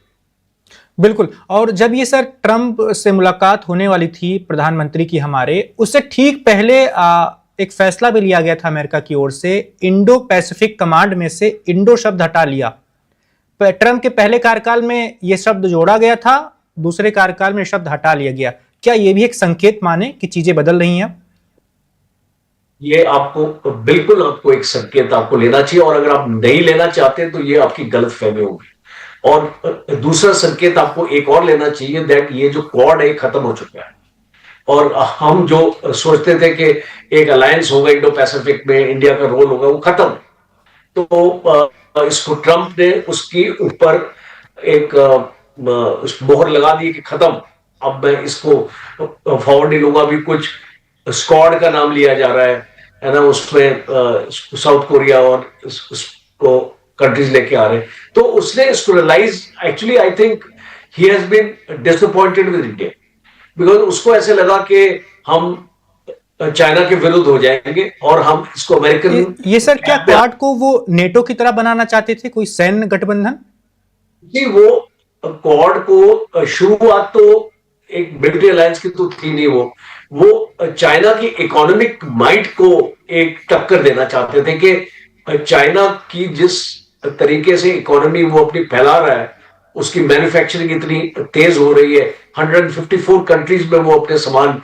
बिल्कुल। और जब ये सर ट्रंप से मुलाकात होने वाली थी प्रधानमंत्री की हमारे, उससे ठीक पहले एक फैसला भी लिया गया था अमेरिका की ओर से, इंडो पैसिफिक कमांड में से इंडो शब्द हटा लिया। ट्रंप के पहले कार्यकाल में यह शब्द जोड़ा गया था, दूसरे कार्यकाल में शब्द हटा लिया गया। क्या यह भी एक संकेत माने कि चीजें बदल रही हैं? ये आपको बिल्कुल आपको एक संकेत आपको लेना चाहिए, और अगर आप नहीं लेना चाहते तो ये आपकी गलत फहमी होगी। और दूसरा संकेत आपको एक और लेना चाहिए, दैट ये जो क्वाड है खत्म हो चुका है, और हम जो सोचते थे कि एक अलायंस होगा इंडो पैसिफिक में, इंडिया का रोल होगा, वो खत्म। तो इसको ट्रंप ने उसकी ऊपर एक मोहर लगा दी कि खत्म, अब मैं इसको फॉरवर्ड नहीं लूंगा। अभी कुछ स्क्वाड का नाम लिया जा रहा है ना, उसमें साउथ कोरिया और उसको कंट्रीज लेके आ रहे हैं। तो उसने इसको realise, actually I think he has been disappointed with India, because उसको ऐसे लगा कि हम चाइना के विरुद्ध हो जाएंगे और हम इसको अमेरिकन। ये सर क्या क्वाड को वो नेटो की तरह बनाना चाहते थे, कोई सैन्य गठबंधन? जी, वो क्वाड को शुरुआत तो एक मिलिट्री अलायंस की तो थी नहीं, वो चाइना की इकोनॉमिक माइट को एक टक्कर देना चाहते थे कि चाइना की जिस तरीके से इकोनॉमी वो अपनी फैला रहा है, उसकी मैन्युफैक्चरिंग इतनी तेज हो रही है, 154 कंट्रीज में वो अपने सामान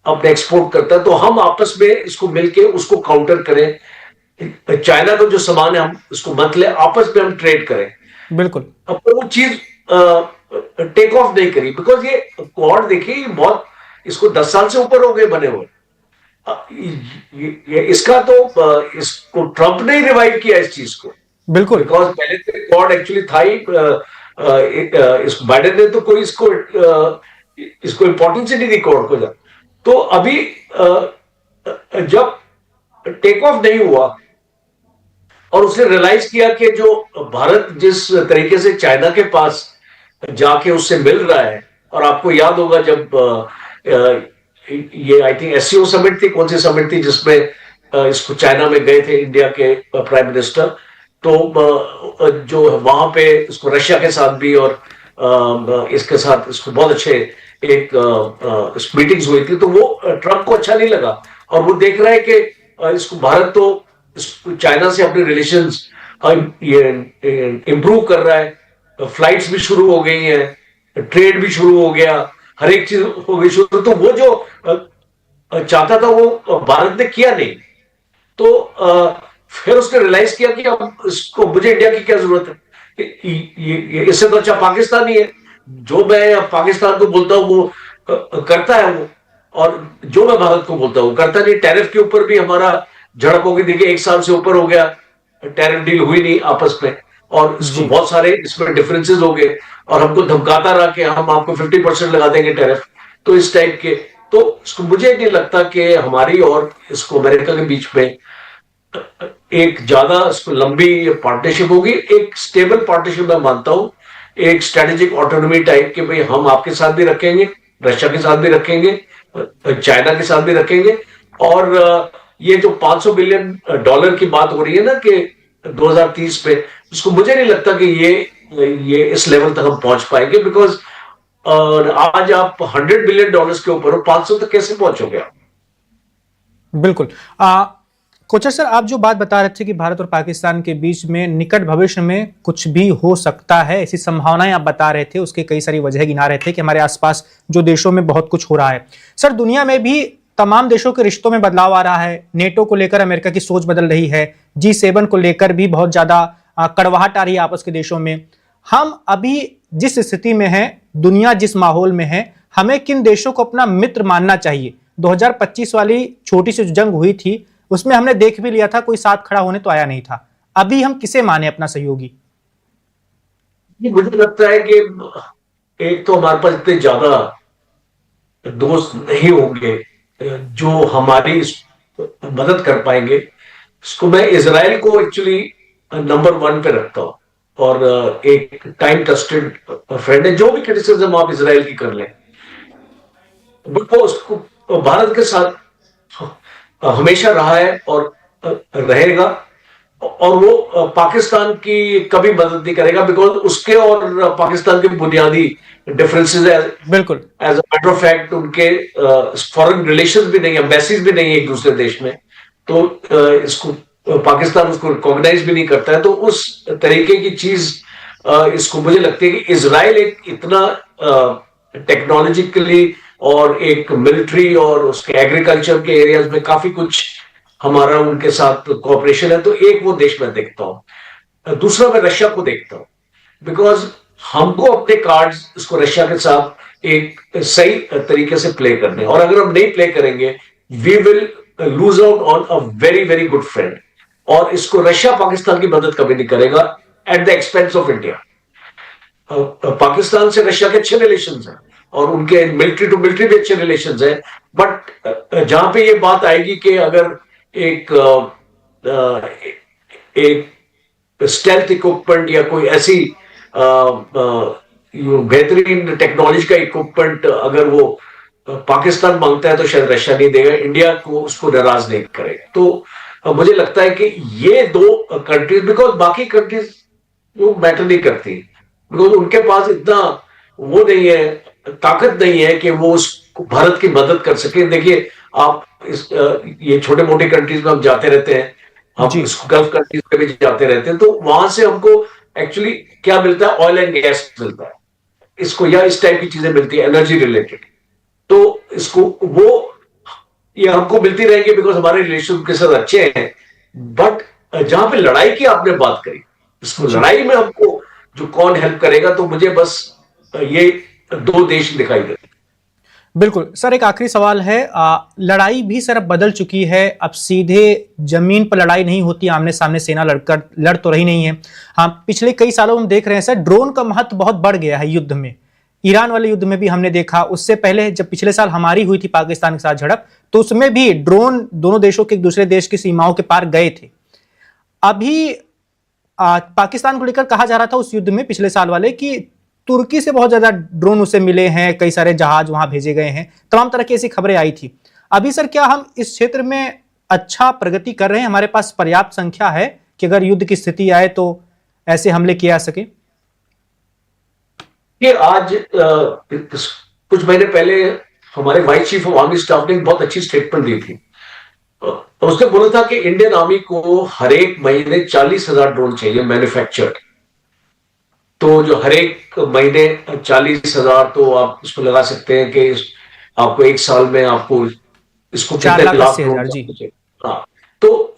अपने एक्सपोर्ट करता है, तो हम आपस में इसको मिलके उसको काउंटर करें। चाइना का जो सामान है हम उसको मत ले, आपस में हम ट्रेड करें। बिल्कुल। अब तो वो चीज टेक ऑफ नहीं करी, बिकॉज ये क्वाड देखिए बहुत, इसको 10 साल से ऊपर हो गए बने हुए। इसका तो इसको ट्रंप ने ही रिवाइव किया इस चीज को, बिल्कुल। बिकॉज पहले तो रिकॉर्ड एक्चुअली था ही, इस बाइडेन ने तो कोई इसको इंपॉर्टेंस ही नहीं दी रिकॉर्ड को। तो अभी जब टेक ऑफ नहीं हुआ और उसने रियलाइज किया कि जो भारत जिस तरीके से चाइना के पास जाके उससे मिल रहा है, और आपको याद होगा जब ये आई थिंक एससीओ समिट थी, कौन सी समिट थी जिसमें इसको चाइना में गए थे इंडिया के प्राइम मिनिस्टर, तो जो वहां पे इसको रशिया के साथ भी और इसके साथ इसको बहुत अच्छे एक मीटिंग्स हुई थी, तो वो ट्रंप को अच्छा नहीं लगा और वो देख रहा है कि इसको भारत तो चाइना से अपने रिलेशंस इंप्रूव कर रहा है, फ्लाइट्स भी शुरू हो गई हैं, ट्रेड भी शुरू हो गया, हर एक चीज हो गई शुरू, तो वो जो चाहता था वो भारत ने किया नहीं। तो फिर उसने रियलाइज किया कि अब इसको मुझे इंडिया की क्या जरूरत है, इससे तो अच्छा पाकिस्तान ही है, जो मैं पाकिस्तान को बोलता हूं वो करता है वो, और जो मैं भारत को बोलता हूं करता नहीं। टैरिफ के ऊपर भी हमारा झड़प होगी, देखिए 1 साल से ऊपर हो गया, टैरिफ डील हुई नहीं आपस में, और इसको बहुत सारे इसमें डिफरेंसेस हो गए, और हमको धमकाता रहा कि हम आपको 50% लगा देंगे टैरिफ, तो इस टाइप के। तो मुझे नहीं लगता कि हमारी और इसको अमेरिका के बीच में एक ज्यादा लंबी पार्टनरशिप होगी। एक स्टेबल पार्टनरशिप मैं मानता हूं, एक स्ट्रेटेजिक ऑटोनॉमी टाइप के, भाई हम आपके साथ भी रखेंगे, रशिया के साथ भी रखेंगे, चाइना के साथ भी रखेंगे, और ये जो $500 बिलियन की बात हो रही है ना कि 2030 पे, उसको मुझे नहीं लगता कि ये इस लेवल तक हम पहुंच पाएंगे, बिकॉज आज आप $100 बिलियन के ऊपर हो, 500 तक कैसे पहुंचोगे आप? बिल्कुल। कोचर सर, आप जो बात बता रहे थे कि भारत और पाकिस्तान के बीच में निकट भविष्य में कुछ भी हो सकता है, ऐसी संभावनाएं आप बता रहे थे, उसके कई सारी वजह गिना रहे थे कि हमारे आसपास जो देशों में बहुत कुछ हो रहा है। सर, दुनिया में भी तमाम देशों के रिश्तों में बदलाव आ रहा है, नेटो को लेकर अमेरिका की सोच बदल रही है, G7 को लेकर भी बहुत ज्यादा कड़वाहट आ रही है आपस के देशों में। हम अभी जिस स्थिति में हैं, दुनिया जिस माहौल में है, हमें किन देशों को अपना मित्र मानना चाहिए? 2025 वाली छोटी सी जंग हुई थी, उसमें हमने देख भी लिया था, कोई साथ खड़ा होने तो आया नहीं था। अभी हम किसे माने अपना सहयोगी? मुझे लगता है कि एक तो हमारे पास इतने ज्यादा दोस्त नहीं होंगे जो हमारी मदद कर पाएंगे। इसको मैं इसराइल को एक्चुअली नंबर 1 पे रखता हूं, और एक टाइम ट्रस्टेड फ्रेंड है। जो भी क्रिटिसिज्म आप इसराइल की कर लें, वो उसको भारत के साथ हमेशा रहा है और रहेगा, और वो पाकिस्तान की कभी मदद नहीं करेगा, बिकॉज उसके और पाकिस्तान के बुनियादी डिफरेंसेस है। बिल्कुल। As a matter of fact उनके फॉरेन रिलेशंस भी नहीं है, एम्बेसीज भी नहीं है एक दूसरे देश में, तो इसको पाकिस्तान उसको रिकॉग्नाइज भी नहीं करता है। तो उस तरीके की चीज इसको मुझे लगती है कि इसराइल एक इतना टेक्नोलॉजिकली और एक मिलिट्री और उसके एग्रीकल्चर के एरियाज में काफी कुछ हमारा उनके साथ कोऑपरेशन है, तो एक वो देश मैं देखता हूं। दूसरा मैं रशिया को देखता हूं, बिकॉज हमको अपने कार्ड्स इसको रशिया के साथ एक सही तरीके से प्ले करने, और अगर हम नहीं प्ले करेंगे we will lose out on a very very good friend. और इसको रशिया पाकिस्तान की मदद कभी नहीं करेगा at the expense of India. Pakistan से रशिया के अच्छे रिलेशंस हैं और उनके मिलिट्री टू मिलिट्री भी अच्छे रिलेशंस हैं, बट जहां पे ये बात आएगी कि अगर एक स्टेल्थ इक्विपमेंट या कोई ऐसी बेहतरीन टेक्नोलॉजी का इक्विपमेंट अगर वो पाकिस्तान मांगता है, तो शायद रशिया नहीं देगा, इंडिया को उसको नाराज नहीं करेगा। तो मुझे लगता है कि ये दो कंट्रीज, बिकॉज बाकी कंट्रीज वो मैटर नहीं करती, बिकॉज उनके पास इतना वो नहीं है, ताकत नहीं है कि वो उस भारत की मदद कर सके। देखिए आप ये छोटे मोटे कंट्रीज में हम जाते रहते हैं, हम गल्फ कंट्रीज में भी जाते रहते हैं, तो वहां से हमको एक्चुअली क्या मिलता है? ऑयल एंड गैस मिलता है इसको, या इस टाइप की चीजें मिलती है एनर्जी रिलेटेड। तो इसको वो ये हमको मिलती रहेंगी बिकॉज हमारे रिलेशन के साथ अच्छे हैं। बट जहां पे लड़ाई की आपने बात करी, इसको लड़ाई में हमको जो कौन हेल्प करेगा, तो मुझे बस ये 2 देश दिखाई देते। बिल्कुल सर, एक आखिरी सवाल है। लड़ाई भी सर अब बदल चुकी है, अब सीधे जमीन पर लड़ाई नहीं होती, आमने सामने सेना लड़ तो रही नहीं है। हाँ, पिछले कई सालों हम देख रहे हैं सर, ड्रोन का महत्व बहुत बढ़ गया है युद्ध में। ईरान वाले युद्ध में भी हमने देखा, उससे पहले जब पिछले साल हमारी हुई थी पाकिस्तान के साथ झड़प, तो उसमें भी ड्रोन दोनों देशों के एक दूसरे देश की सीमाओं के पार गए थे। अभी पाकिस्तान को लेकर कहा जा रहा था उस युद्ध में पिछले साल वाले कि तुर्की से बहुत ज्यादा ड्रोन उसे मिले हैं, कई सारे जहाज वहां भेजे गए हैं, तमाम तरह की ऐसी खबरें आई थी। अभी सर क्या हम इस क्षेत्र में अच्छा प्रगति कर रहे हैं? हमारे पास पर्याप्त संख्या है कि अगर युद्ध की स्थिति आए तो ऐसे हमले किए जा सके? ये आज कुछ महीने पहले हमारे vice chief of army staff ने एक बहुत अच्छी स्टेटमेंट दी थी। तो उसने बोला था कि इंडियन आर्मी को हर एक महीने 40,000 ड्रोन चाहिए मैन्युफैक्चर्ड। तो जो हर एक महीने 40,000, तो आप इसको लगा सकते हैं कि आपको एक साल में आपको इसको 4,80,000 ड्रोन जी। चाहिए। हाँ, तो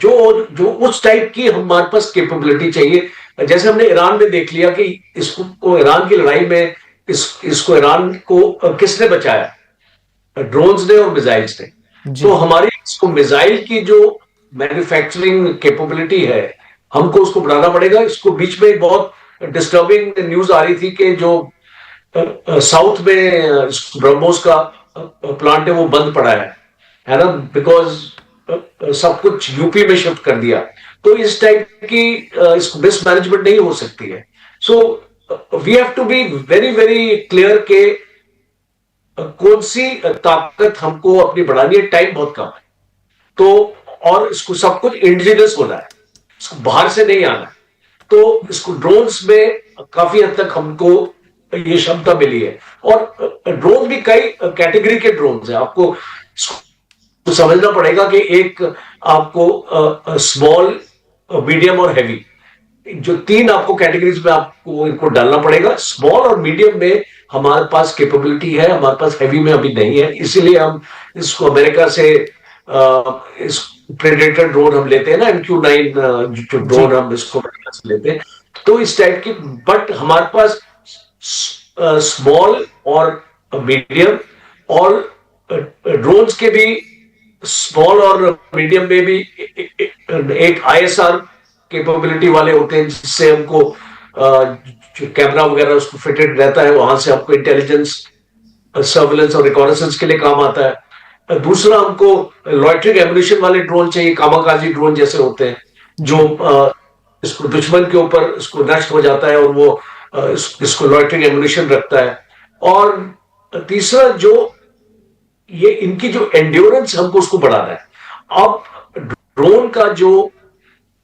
जो जो उस टाइप की हमारे पास कैपेबिलिटी चाहिए। जैसे हमने ईरान में देख लिया कि इसको ईरान की लड़ाई में इसको ईरान को किसने बचाया? ड्रोन्स ने और मिसाइल्स ने। तो हमारी इसको मिसाइल की जो मैन्युफैक्चरिंग कैपेबिलिटी है, हमको उसको बढ़ाना पड़ेगा। इसको बीच में बहुत डिस्टर्बिंग न्यूज आ रही थी कि जो साउथ में ब्रह्मोस का प्लांट है वो बंद पड़ा है ना, बिकॉज सब कुछ यूपी में शिफ्ट कर दिया। तो इस टाइप की इसको मिसमैनेजमेंट नहीं हो सकती है। So we have to be very very clear के कौन सी ताकत हमको अपनी बढ़ानी है। टाइम बहुत कम है, तो और इसको सब कुछ इंडिजिनस होना है, इसको बाहर से नहीं आना है। तो इसको ड्रोन्स में काफी हद तक हमको ये क्षमता मिली है। और ड्रोन भी कई कैटेगरी के ड्रोन्स हैं, आपको तो समझना पड़ेगा कि एक आपको स्मॉल, मीडियम और हैवी, जो तीन आपको कैटेगरीज में आपको इनको डालना पड़ेगा। स्मॉल और मीडियम में हमारे पास कैपेबिलिटी है, हमारे पास हैवी में अभी नहीं है। इसीलिए हम इसको अमेरिका से इस प्रेडेटर ड्रोन हम लेते हैं ना, MQ-9 जो ड्रोन हम इसको अमेरिका से लेते हैं, तो इस टाइप की। बट हमारे पास स्मॉल और मीडियम और ड्रोन्स के भी स्मॉल और मीडियम में भी एक ISR कैपेबिलिटी वाले होते हैं, जिससे हमको जो कैमरा वगैरह उसको फिटेड रहता है, वहां से आपको इंटेलिजेंस, सर्वेलेंस और रिकॉनेसेंस के लिए काम आता है। दूसरा, हमको लॉइटरिंग एम्यूनिशन वाले ड्रोन चाहिए, कामाकाजी ड्रोन जैसे होते हैं, जो इसको दुश्मन के ऊपर इसको नष्ट हो जाता है और वो इसको लॉइटरिंग एम्यूनिशन रखता है। और तीसरा, जो ये इनकी जो एंड्योरेंस हमको उसको बढ़ाना है। अब ड्रोन का जो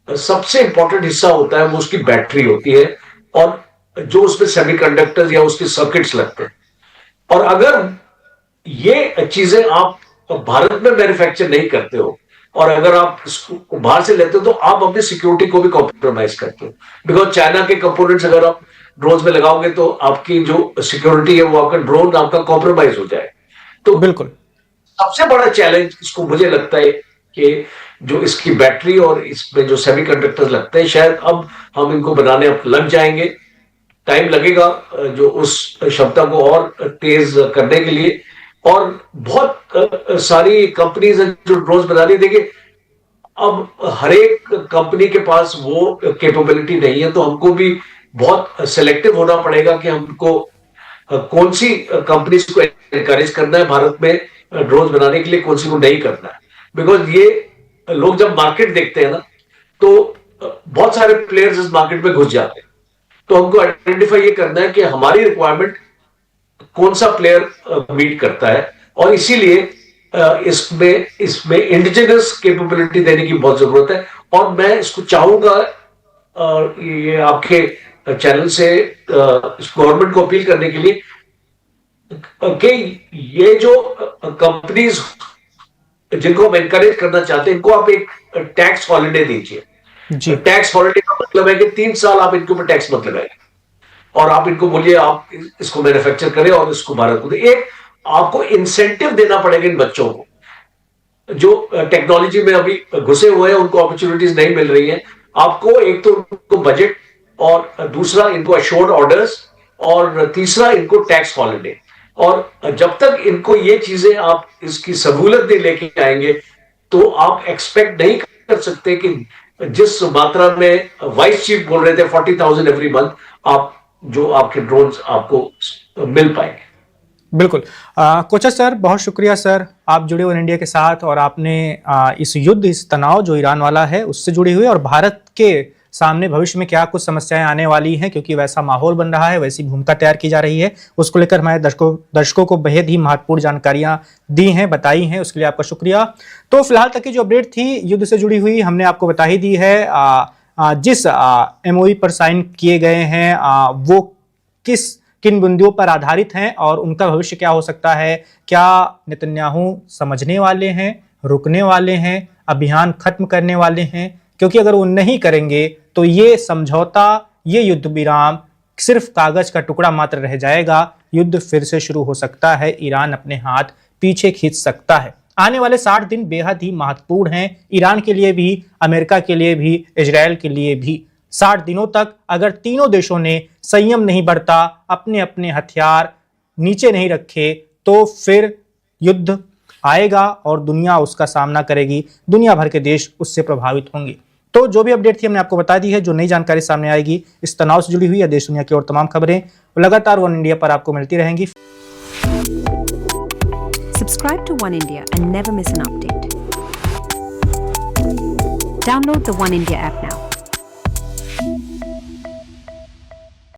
सबसे इंपॉर्टेंट हिस्सा होता है वो उसकी बैटरी होती है, और जो उसमें सेमीकंडक्टर्स या उसके सर्किट्स लगते हैं। और अगर ये चीजें आप भारत में मैन्युफैक्चर नहीं करते हो, और अगर आप इसको बाहर से लेते हो, तो आप अपनी सिक्योरिटी को भी कॉम्प्रोमाइज करते हो। बिकॉज चाइना के कंपोनेंट्स अगर आप ड्रोन में लगाओगे तो आपकी जो सिक्योरिटी है वो आपका ड्रोन आपका कॉम्प्रोमाइज हो जाए। तो बिल्कुल सबसे बड़ा चैलेंज इसको मुझे लगता है कि जो इसकी बैटरी और इसमें जो सेमीकंडक्टर्स लगते हैं, शायद अब हम इनको बनाने अब लग जाएंगे। टाइम लगेगा जो उस क्षमता को और तेज करने के लिए। और बहुत सारी कंपनीज हैं जो ड्रोन्स बना रही। देखिए, अब हर एक कंपनी के पास वो कैपेबिलिटी नहीं है, तो हमको भी बहुत सिलेक्टिव होना पड़ेगा कि हमको कौन सी कंपनीज को एनकरेज करना है भारत में ड्रोन्स बनाने के लिए, कौन सी को नहीं करना है। बिकॉज ये लोग जब मार्केट देखते हैं ना, तो बहुत सारे प्लेयर्स इस मार्केट में घुस जाते हैं। तो हमको आइडेंटिफाई ये करना है कि हमारी रिक्वायरमेंट कौन सा प्लेयर मीट करता है, और इसीलिए इसमें इंडिजिनस कैपेबिलिटी देने की बहुत जरूरत है। और मैं इसको चाहूंगा, ये आपके चैनल से गवर्नमेंट को अपील करने के लिए कि ये जो कंपनीज जिनको हम एनकरेज करना चाहते हैं, इनको आप एक टैक्स हॉलिडे दीजिए। टैक्स हॉलिडे का मतलब है कि 3 साल आप इनके ऊपर टैक्स मत लगाइए, और आप इनको बोलिए आप इसको मैन्युफैक्चर करें और इसको भारत को दें। एक आपको इंसेंटिव देना पड़ेगा इन बच्चों को जो टेक्नोलॉजी में अभी घुसे हुए हैं, उनको अपॉर्चुनिटीज नहीं मिल रही है। आपको एक तो उनको बजट, और दूसरा इनको अश्योर्ड ऑर्डर्स, और तीसरा इनको टैक्स हॉलिडे। और जब तक इनको ये चीजें आप इसकी सहूलत नहीं लेके आएंगे तो आप एक्सपेक्ट नहीं कर सकते कि जिस मात्रा में वाइस चीफ बोल रहे थे 40,000 एवरी मंथ, आप जो आपके ड्रोन्स आपको मिल पाएंगे। बिल्कुल। कोचर सर, बहुत शुक्रिया सर, आप जुड़े हुए इंडिया के साथ और आपने इस युद्ध, इस तनाव जो ईरान वाला है उससे जुड़े हुए और भारत के सामने भविष्य में क्या कुछ समस्याएं आने वाली हैं, क्योंकि वैसा माहौल बन रहा है, वैसी भूमिका तैयार की जा रही है, उसको लेकर हमारे दर्शकों को बेहद ही महत्वपूर्ण जानकारियां दी हैं, बताई हैं, उसके लिए आपका शुक्रिया। तो फिलहाल तक की जो अपडेट थी युद्ध से जुड़ी हुई हमने आपको बता ही दी है। जिस MOU पर साइन किए गए हैं वो किन बिंदुओं पर आधारित हैं और उनका भविष्य क्या हो सकता है, क्या नेतन्याहू समझने वाले हैं, रुकने वाले हैं, अभियान खत्म करने वाले हैं, क्योंकि अगर वो नहीं करेंगे तो ये समझौता, ये युद्ध विराम सिर्फ कागज का टुकड़ा मात्र रह जाएगा, युद्ध फिर से शुरू हो सकता है, ईरान अपने हाथ पीछे खींच सकता है। आने वाले 60 दिन बेहद ही महत्वपूर्ण हैं, ईरान के लिए भी, अमेरिका के लिए भी, इजराइल के लिए भी। 60 दिनों तक अगर तीनों देशों ने संयम नहीं बरता, अपने अपने हथियार नीचे नहीं रखे, तो फिर युद्ध आएगा और दुनिया उसका सामना करेगी, दुनिया भर के देश उससे प्रभावित होंगे। तो जो भी अपडेट थी हमने आपको बता दी है। जो नई जानकारी सामने आएगी इस तनाव से जुड़ी हुई या देश दुनिया की और तमाम खबरें लगातार वन इंडिया पर आपको मिलती रहेंगी। Subscribe to One India and never miss an update. Download the One India app now.